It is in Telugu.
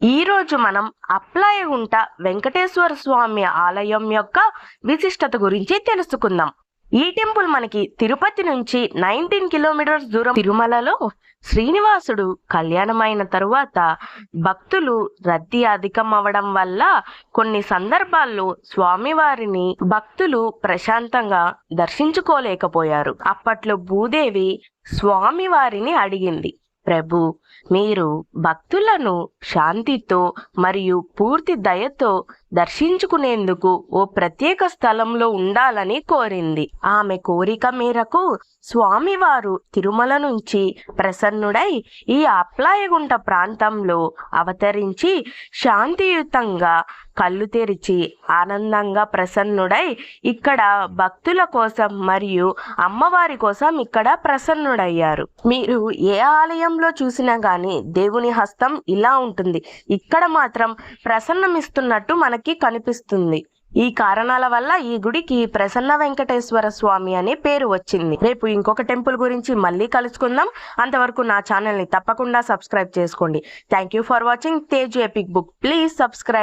ఈ రోజు మనం అప్లాయగుంట వెంకటేశ్వర స్వామి ఆలయం యొక్క విశిష్టత గురించి తెలుసుకుందాం. ఈ టెంపుల్ మనకి తిరుపతి నుంచి 19 కిలోమీటర్స్ దూరం. తిరుమలలో శ్రీనివాసుడు కళ్యాణమైన తరువాత భక్తులు రద్దీ అధికం అవడం వల్ల కొన్ని సందర్భాల్లో స్వామివారిని భక్తులు ప్రశాంతంగా దర్శించుకోలేకపోయారు. అప్పట్లో భూదేవి స్వామివారిని అడిగింది, ప్రభు, మీరు భక్తులను శాంతితో మరియు పూర్తి దయతో దర్శించుకునేందుకు ఓ ప్రత్యేక స్థలంలో ఉండాలని కోరింది. ఆమె కోరిక మేరకు స్వామివారు తిరుమల నుంచి ప్రసన్నుడై ఈ అప్లాయగుంట ప్రాంతంలో అవతరించి శాంతియుతంగా కళ్ళు తెరిచి ఆనందంగా ప్రసన్నుడై ఇక్కడ భక్తుల కోసం మరియు అమ్మవారి కోసం ఇక్కడ ప్రసన్నుడయ్యారు. మీరు ఏ ఆలయంలో చూసినా గానీ దేవుని హస్తం ఇలా ఉంటుంది, ఇక్కడ మాత్రం ప్రసన్నమిస్తున్నట్టు మనకి కనిపిస్తుంది. ఈ కారణాల వల్ల ఈ గుడికి ప్రసన్న వెంకటేశ్వర స్వామి అనే పేరు వచ్చింది. రేపు ఇంకొక టెంపుల్ గురించి మళ్ళీ కలుసుకుందాం. అంతవరకు నా ఛానల్ని తప్పకుండా సబ్స్క్రైబ్ చేసుకోండి. Thank you for watching Teju epic book. Please subscribe.